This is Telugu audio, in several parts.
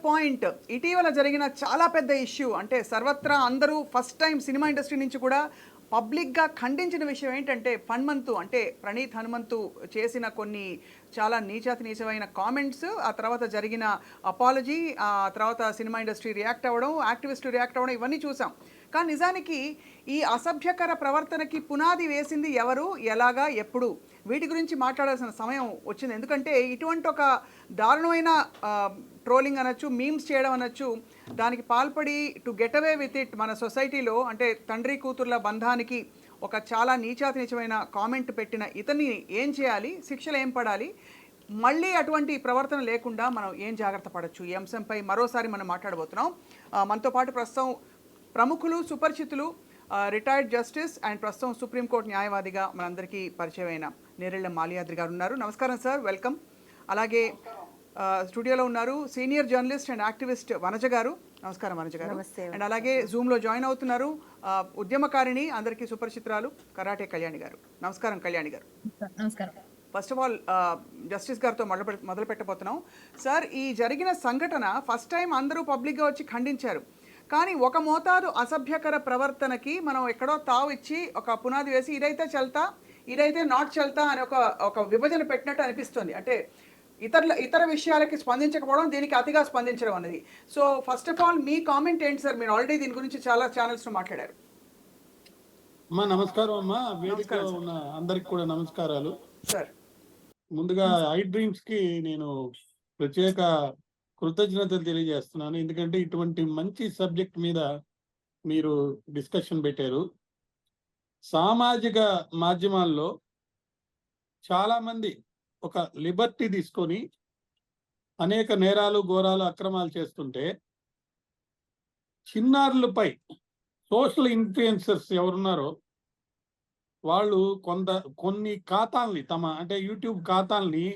పాయింట్ ఇటీవల జరిగిన చాలా పెద్ద ఇష్యూ అంటే సర్వత్రా అందరూ ఫస్ట్ టైం సినిమా ఇండస్ట్రీ నుంచి కూడా పబ్లిక్గా ఖండించిన విషయం ఏంటంటే హనుమంతు అంటే ప్రణీత్ హనుమంతు చేసిన కొన్ని చాలా నీచమైన కామెంట్స్, ఆ తర్వాత జరిగిన అపాలజీ, ఆ తర్వాత సినిమా ఇండస్ట్రీ రియాక్ట్ అవ్వడం, యాక్టివిస్టు రియాక్ట్ అవ్వడం ఇవన్నీ చూసాం. కానీ నిజానికి ఈ అసభ్యకర ప్రవర్తనకి పునాది వేసింది ఎవరు, ఎలాగా, ఎప్పుడు, వీటి గురించి మాట్లాడాల్సిన సమయం వచ్చింది. ఎందుకంటే ఇటువంటి ఒక దారుణమైన ట్రోలింగ్ అనొచ్చు, మీమ్స్ చేయడం అనొచ్చు, దానికి పాల్పడి to get away with it మన సొసైటీలో అంటే తండ్రి కూతుర్ల బంధానికి ఒక చాలా నీచమైన కామెంట్ పెట్టిన ఇతన్ని ఏం చేయాలి, శిక్షలు ఏం పడాలి, మళ్ళీ అటువంటి ప్రవర్తన లేకుండా మనం ఏం జాగ్రత్త పడవచ్చు, ఈ అంశంపై మరోసారి మనం మాట్లాడబోతున్నాం. మనతో పాటు ప్రస్తుతం ప్రముఖులు, సుపరిచితులు, రిటైర్డ్ జస్టిస్ అండ్ ప్రస్తుతం సుప్రీంకోర్టు న్యాయవాదిగా మనందరికీ పరిచయమైన నేరెళ్ల మాల్యాద్రి గారు ఉన్నారు. నమస్కారం సార్, వెల్కమ్. అలాగే స్టూడియోలో ఉన్నారు senior journalist and activist Vanaja గారు. నమస్కారం వనజ గారు. అండ్ అలాగే జూమ్లో జాయిన్ అవుతున్నారు ఉద్యమకారిణి, అందరికీ సుపరిచితురాలు కరాటే కళ్యాణి గారు. నమస్కారం కళ్యాణి గారు. నమస్కారం. ఫస్ట్ ఆఫ్ ఆల్ జస్టిస్ గారితో మొదలు పెట్టబోతున్నాం. సార్, ఈ జరిగిన సంఘటన ఫస్ట్ టైం అందరూ పబ్లిక్గా వచ్చి ఖండించారు. కానీ ఒక మోతాదు అసభ్యకర ప్రవర్తనకి మనం ఎక్కడో తావు ఇచ్చి ఒక పునాది వేసి ఇదైతే చల్తా, ఇదైతే నాట్ చల్తా అని ఒక విభజన పెట్టినట్టు అనిపిస్తుంది. అంటే ఇతర విషయాలకి స్పందించకపోవడం, దీనికి అతిగా స్పందించడం అనేది. So first of all me comment ఏంటి సార్? మీరు ఆల్రెడీ దీని గురించి చాలా ఛానల్స్లో మాట్లాడారు. అమ్మా నమస్కారం అమ్మా, వేదికలో ఉన్న అందరికి కూడా నమస్కారాలు సార్. ముందుగా ఐ డ్రీమ్స్ కి నేను ప్రత్యేక కృతజ్ఞతలు తెలియజేస్తున్నాను. ఎందుకంటే ఇటువంటి మంచి సబ్జెక్ట్ మీద మీరు డిస్కషన్ పెట్టారు. సామాజిక మాధ్యమాల్లో చాలా మంది ఒక లిబర్టీ తీసుకొని అనేక నేరాలు, ఘోరాలు, అక్రమాలు చేస్తుంటే చిన్నారులపై సోషల్ ఇన్ఫ్లుయెన్సర్స్ ఎవరున్నారో వాళ్ళు కొన్ని ఖాతాల్ని అంటే యూట్యూబ్ ఖాతాల్ని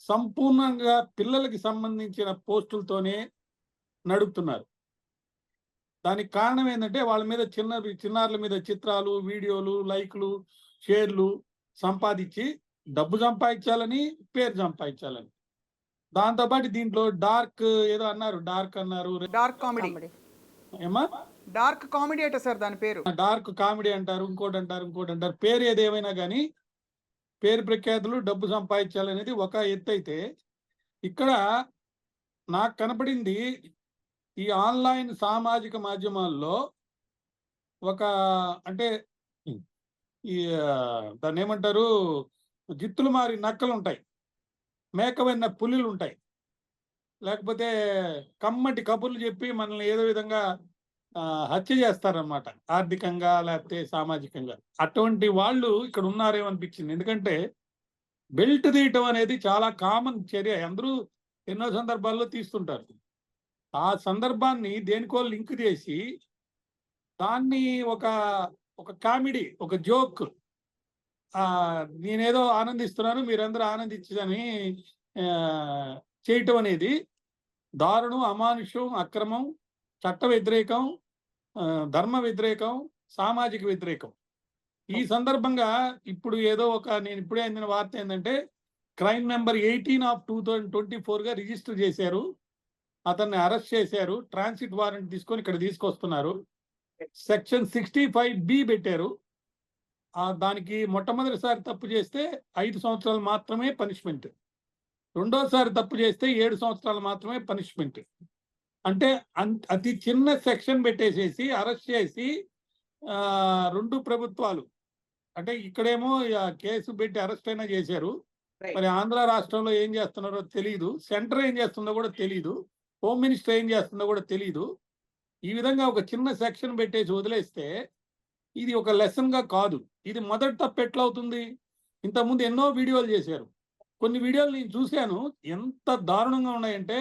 సంపూర్ణంగా పిల్లలకి సంబంధించిన పోస్టులతోనే నడుపుతున్నారు. దానికి కారణం ఏంటంటే వాళ్ళ మీద చిన్నారుల మీద చిత్రాలు, వీడియోలు, లైక్లు, షేర్లు సంపాదించి డబ్బు సంపాదించాలని, పేరు సంపాదించాలని. దాంతోపాటు దీంట్లో ఏదో అన్నారు, డార్క్ కామెడీ. ఏమా డార్క్ కామెడీ అంటే సార్ దాని పేరు డార్క్ కామెడీ అంటారు, ఇంకోటి అంటారు. పేరు ఏదేమైనా కానీ పేరు ప్రఖ్యాతులు, డబ్బు సంపాదించాలనేది ఒక ఎత్తు అయితే, ఇక్కడ నాకు కనపడింది ఈ ఆన్లైన్ సామాజిక మాధ్యమాల్లో అంటే ఈ దాన్ని ఏమంటారు, జిత్తులు మారి నక్కలు ఉంటాయి, మేకవైన పులిలు ఉంటాయి, లేకపోతే కమ్మటి కబుర్లు చెప్పి మనల్ని ఏదో విధంగా హత్య చేస్తారనమాట, ఆర్థికంగా లేకపోతే సామాజికంగా. అటువంటి వాళ్ళు ఇక్కడ ఉన్నారేమనిపించింది. ఎందుకంటే బెల్ట్ తీయటం అనేది చాలా కామన్ చర్య, అందరూ ఎన్నో సందర్భాల్లో తీస్తుంటారు. ఆ సందర్భాన్ని దేనికో లింక్ చేసి దాన్ని ఒక కామెడీ, ఒక జోక్, నేనేదో ఆనందిస్తున్నాను మీరందరూ ఆనందించదని చేయటం అనేది దారుణం, అమానుషం, అక్రమం, చట్ట వ్యతిరేకం, ధర్మ వ్యతిరేకం, సామాజిక వ్యతిరేకం. ఈ సందర్భంగా ఇప్పుడు ఏదో నేను ఇప్పుడే అందిన వార్త ఏంటంటే క్రైమ్ నెంబర్ 18/2024గా రిజిస్టర్ చేశారు, అతన్ని అరెస్ట్ చేశారు, ట్రాన్సిట్ వారెంట్ తీసుకొని ఇక్కడ తీసుకొస్తున్నారు. సెక్షన్ 65B పెట్టారు. దానికి మొట్టమొదటిసారి తప్పు చేస్తే 5 సంవత్సరాలు మాత్రమే పనిష్మెంట్, రెండోసారి తప్పు చేస్తే 7 సంవత్సరాలు మాత్రమే పనిష్మెంట్. అంటే అతి చిన్న సెక్షన్ పెట్టేసేసి అరెస్ట్ చేసి రెండు ప్రభుత్వాలు, అంటే ఇక్కడేమో కేసు పెట్టి అరెస్ట్ అయినా చేశారు, మరి ఆంధ్ర రాష్ట్రంలో ఏం చేస్తున్నారో తెలియదు, సెంటర్ ఏం చేస్తుందో కూడా తెలియదు, హోమ్ మినిస్టర్ ఏం చేస్తుందో కూడా తెలియదు. ఈ విధంగా ఒక చిన్న సెక్షన్ పెట్టేసి వదిలేస్తే ఇది ఒక లెసన్ గా కాదు. ఇది మొదటి తప్పు ఎట్లా అవుతుంది? ఇంతకుముందు ఎన్నో వీడియోలు చేశారు, కొన్ని వీడియోలు నేను చూశాను, ఎంత దారుణంగా ఉన్నాయంటే,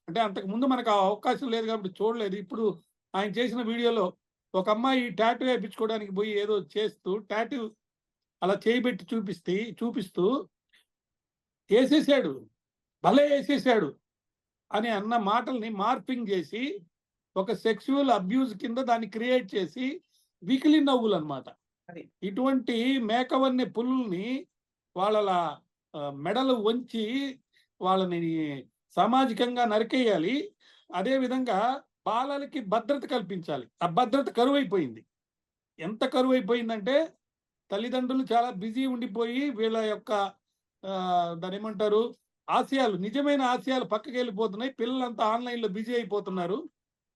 అంతకు ముందు మనకు ఆ అవకాశం లేదు కాబట్టి చూడలేదు. ఇప్పుడు ఆయన చేసిన వీడియోలో ఒక అమ్మాయి టాటూ వేయించుకోవడానికి పోయి ఏదో చేస్తూ టాటూ అలా చేయబెట్టి చూపిస్తూ వేసేసాడు, భలే వేసేసాడు అని అన్న మాటల్ని మార్పింగ్ చేసి ఒక సెక్సువల్ అబ్యూజ్ కింద దాన్ని క్రియేట్ చేసి వీకిలి నవ్వులు అనమాట. ఇటువంటి మేకవన్నె పులుల్ని వాళ్ళ మెడలు వంచి వాళ్ళని సామాజికంగా నరికేయాలి. అదే విధంగా బాలలకి భద్రత కల్పించాలి. ఆ భద్రత కరువైపోయింది. ఎంత కరువైపోయిందంటే తల్లిదండ్రులు చాలా బిజీ ఉండిపోయి వీళ్ళ యొక్క దాన్నేమంటారు ఆశయాలు, నిజమైన ఆశయాలు పక్కకెళ్ళిపోతున్నాయి. పిల్లలంతా ఆన్‌లైన్‌లో బిజీ అయిపోతున్నారు.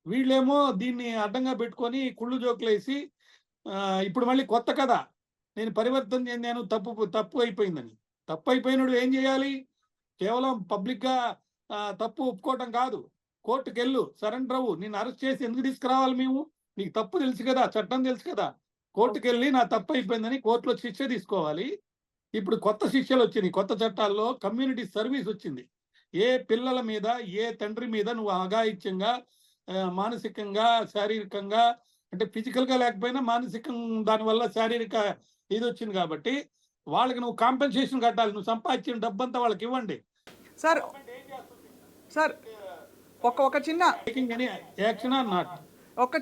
వీళ్ళేమో దీన్ని అడ్డంగా పెట్టుకొని కుళ్ళు జోకులేసి ఇప్పుడు మళ్ళీ కొత్త కథ. నేను పరివర్తన చెందాను. తప్పు అయిపోయిందని. తప్పు అయిపోయినోడు ఏం చేయాలి? కేవలం పబ్లిక్‌గా తప్పు ఒప్పుకోవటం కాదు. కోర్ట్‌కెళ్ళు, సరెండర్ అవ్వు. నిన్ను అరెస్ట్ చేసి ఎందుకు తీసుకురావాలి మేము? నీకు తప్పు తెలుసు కదా! చట్టం తెలుసు కదా! కోర్ట్‌కెళ్ళి నా తప్పు అయిపోయిందని కోర్ట్‌లో శిక్ష తీసుకోవాలి. ఇప్పుడు కొత్త శిక్షలొచ్చినియి. కొత్త చట్టాల్లో కమ్యూనిటీ సర్వీస్ వచ్చింది. ఏ పిల్లల మీద, ఏ తండ్రి మీద నువ్వు అఘాయిత్యంగా మానసికంగా, శారీరకంగా అంటే ఫిజికల్‌గా లేకపోయినా మానసికం దానివల్ల శారీరక ఇదొచ్చింది కాబట్టి, వాళ్ళకి నువ్వు కాంపెన్సేషన్ కట్టాలి. నువ్వు సంపాదించిన డబ్బంతా వాళ్ళకివ్వండి. సార్ గవర్నమెంట్ ఏం చేస్తుంది? సార్ ఒక ఒక చిన్న taking any action or not? ఒక